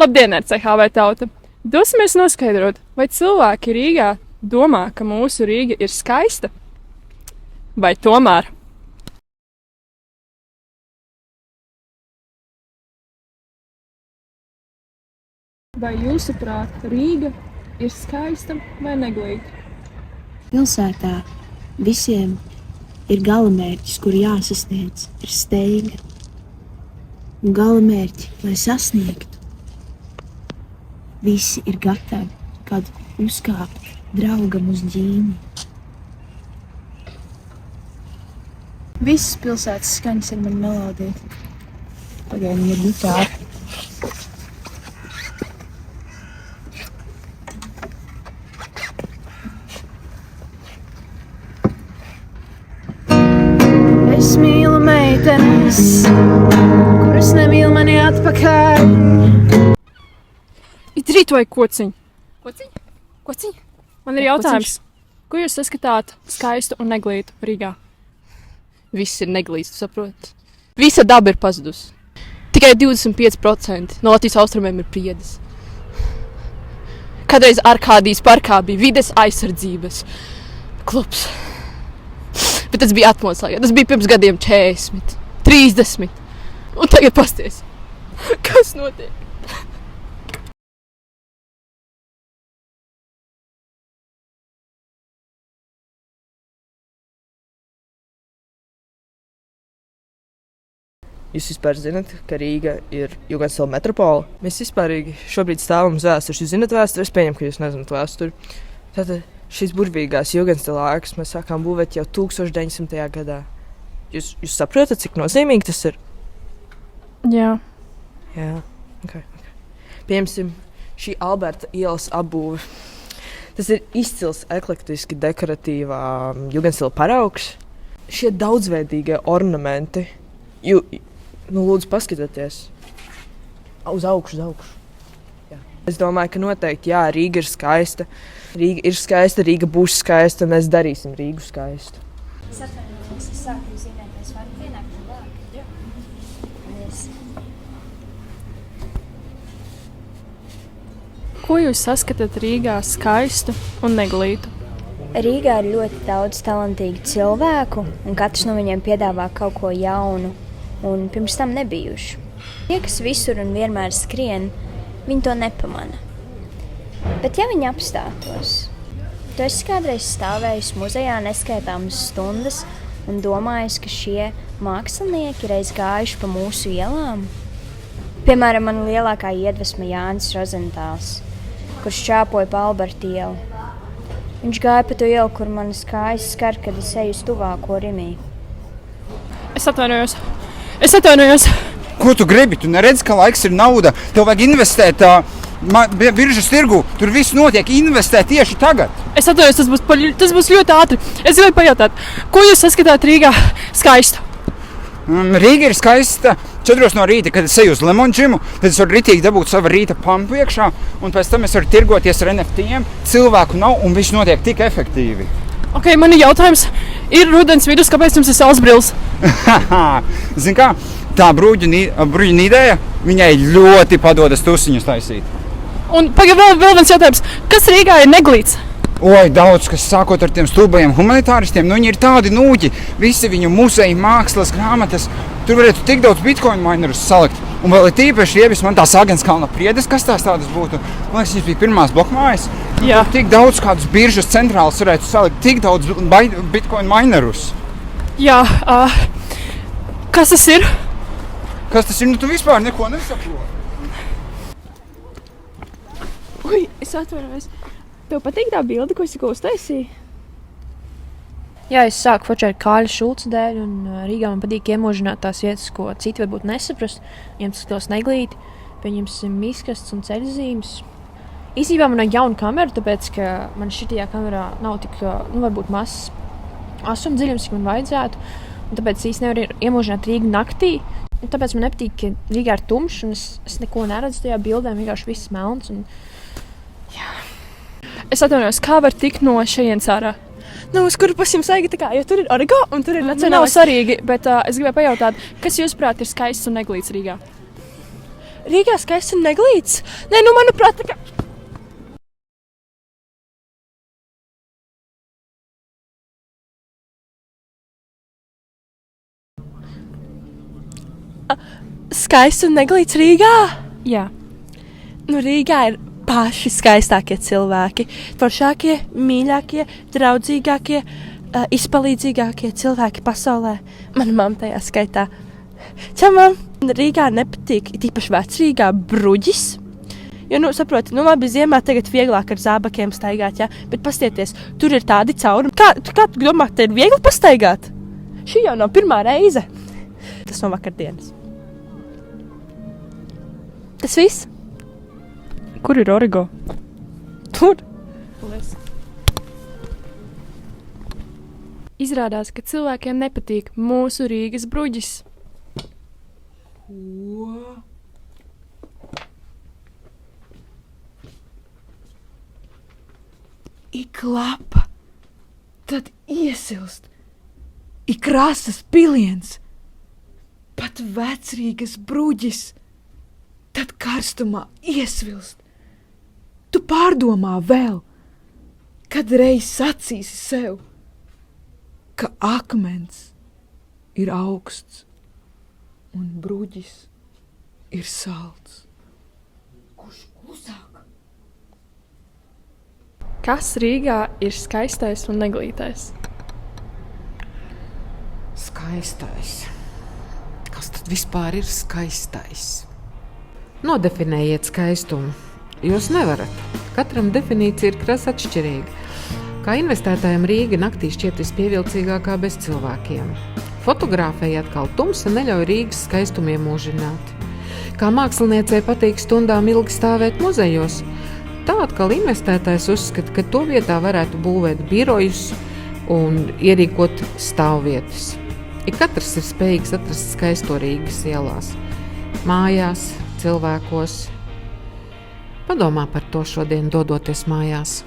Labdien, RCHV tauta! Dosimies noskaidrot, vai cilvēki Rīgā domā, ka mūsu Rīga ir skaista? Vai tomēr? Vai jūsuprāt, Rīga ir skaista vai neglīta? Pilsētā visiem ir galamērķis, kur jāsasniedz, ir steiga. Un galamērķi, lai sasniegtu, visi ir gatavi kādu uzkāpt draugam uz ģīmi. Visas pilsētas skaņas ir man melodija. Pagaidām ir gitāra. Es mīlu meitenes, kuras nemīl mani atpakaļ. It rīt vai kociņ? Kociņ? Man ir jautājums, ko jūs saskatāt skaistu un neglītu Rīgā? Viss ir neglīts, tu saproti? Visa daba ir pazudusi. Tikai 25% no Latvijas austrumiem ir priedes. Kādreiz Arkādijas parkā bija vides aizsardzības klubs. Bet tas bija atmoslēgā. Tas bija pirms gadiem 40, 30. Un tagad pasties. Kas notiek? Jūs vispār zināt, ka Rīga ir Jugendsila metropola? Mēs vispārīgi šobrīd stāvam uz vēstures. Jūs zināt vēsturi? Es pieņemu, ka jūs nezināt vēsturi. Tātad šīs burvīgās Jugendsila ēkas mēs sākām būvēt jau 1900. gadā. Jūs saprotat, cik nozīmīgi tas ir? Jā. Jā, ok. Piemēram, šī Alberta ielas apbūve. Tas ir izcils eklektiski dekoratīvā Jugendsila paraugs. Šie daudzveidīgie ornamenti. Lūdzu, paskatieties. Uz augšu. Jā. Es domāju, ka noteikti, jā, Rīga ir skaista. Rīga ir skaista, Rīga būs skaista, un mēs darīsim Rīgu skaistu. Es atvainojos, es sāku zināt, es varu pienākt un vārdu. Jā. Paldies. Ko jūs saskatāt Rīgā skaistu un neglītu? Rīgā ir ļoti daudz talantīgu cilvēku, un katrs no viņiem piedāvā kaut ko jaunu un pirms tam nebijuši. Tie, kas visur un vienmēr skrien, viņi to nepamana. Bet ja viņi apstātos, tu esi kādreiz stāvējis muzejā neskaitāmas stundas un domājis, ka šie mākslinieki reiz gājuši pa mūsu ielām? Piemēram, man lielākā iedvesma Jānis Rozentāls, kurš čāpoja pa Alberta ielu. Viņš gāja pa to ielu, kur manas kājas skar, kad es eju uz tuvāko Rimī. Es atvainojos. Ko tu gribi? Tu neredzi, ka laiks ir nauda. Tev vajag investēt biržas tirgu. Tur viss notiek. Investē tieši tagad. Es atvainojos, tas būs ļoti ātri. Es gribēju pajautāt, ko jūs saskatāt Rīgā skaistu? Rīga ir skaista 4 no rīta, kad es eju uz Lemon džimu. Tad es varu ritīgi dabūt savu rīta pampu iekšā. Un pēc tam es varu tirgoties ar NFT-iem. Cilvēku nav un viss notiek tik efektīvi. Ok, man ir jautājums. Ir rudens vidus, kāpēc jums ir saules brilles? Zini kā, tā bruģinīdēja, viņai ļoti padodas tusiņus taisīt. Un vēl viens jautājums. Kas Rīgā ir neglīts? Oi, daudz, kas sākot ar tiem stulbajiem humanitāristiem, viņi ir tādi nūģi. Visi viņu muzeji, mākslas, grāmatas. Tur varētu tik daudz bitcoin minerus salikt. Un vēl ir tīpaši riebis man tās Agenskalna priedes, kas tādas būtu. Man liekas, viņas bija pirmās blokmājas. Jā. Tik daudz kādus biržas centrālus varētu salikt, tik daudz bitcoin minerus. Jā, kas tas ir? Kas tas ir? Nu, tu vispār neko nesaproti. Ui, es atvainojos. Tev patīk tā bilde, ko es tikko uztaisīju? Jā, es sāku fočēt Kāļa Šulca dēļ, un Rīgā man patīk iemožināt tās vietas, ko citi varbūt nesaprast. Viņiem tas tos neglīti, pieņemsim miskasts un ceļzīmes. Īsībā man ir jauna kamera, tāpēc, ka man šitajā kamerā nav tik, varbūt mazs asuma dziļums, cik man vajadzētu. Un tāpēc īsti nevar iemožināt Rīgu naktī. Un tāpēc man nepatīk, ka Rīgā ir tumšs, un es neko neredzu tajā bildē, vienkārši viss melns. Un... Jā. Es atvainojos, kā var tikt no šejienes ārā? Nu, uz kuru pusi jums vajag, jo tur ir Origo un tur ir nacionālais. Nav svarīgi, bet es gribēju pajautāt, kas jūsuprāt ir skaists un neglīts Rīgā? Rīgā skaists un neglīts. Nē, nu, manuprāt, tā kā... Skaists un neglīts Rīgā? Jā. Nu, Rīgā ir paši skaistākie cilvēki. Foršākie, mīļākie, draudzīgākie, izpalīdzīgākie cilvēki pasaulē. Mana mamma tajā skaitā. Čau, mam! Rīgā nepatīk, tīpaši vecrīgā, bruģis. Jo, nu, saproti, nu labi, ziemā tagad vieglāk ar zābakiem staigāt, jā, bet pastieties, tur ir tādi caurumi. Kā tu domā, te ir viegli pastaigāt? Šī jau nav pirmā reize. Tas no vakardienas. Tas viss? Kur ir Origo? Tur. Izrādās, ka cilvēkiem nepatīk mūsu Rīgas bruģis. Ik lapa, tad iesilst, ik krasas piliens, pat vecrīgas bruģis, tad karstumā iesvilst. Tu pārdomā vēl, kad reiz sacīsi sev, ka akmens ir augsts un bruģis ir salds. Kurš klusāk? Kas Rīgā ir skaistais un neglītais? Skaistais. Kas tad vispār ir skaistais? Nodefinējiet skaistumu. Jūs nevarat. Katram definīcija ir krasa atšķirīga. Kā investētājiem Rīga naktī šķiet vispievilcīgākā bez cilvēkiem. Fotogrāfēji atkal tumsa neļauj Rīgas skaistumu iemūžināt. Kā māksliniecei patīk stundām ilgi stāvēt muzejos, tā atkal investētājs uzskata, ka to vietā varētu būvēt birojus un ierīkot stāvvietas. Ik katrs ir spējīgs atrast skaisto Rīgas ielās, mājās, cilvēkos. Padomā par to šodien, dodoties mājās.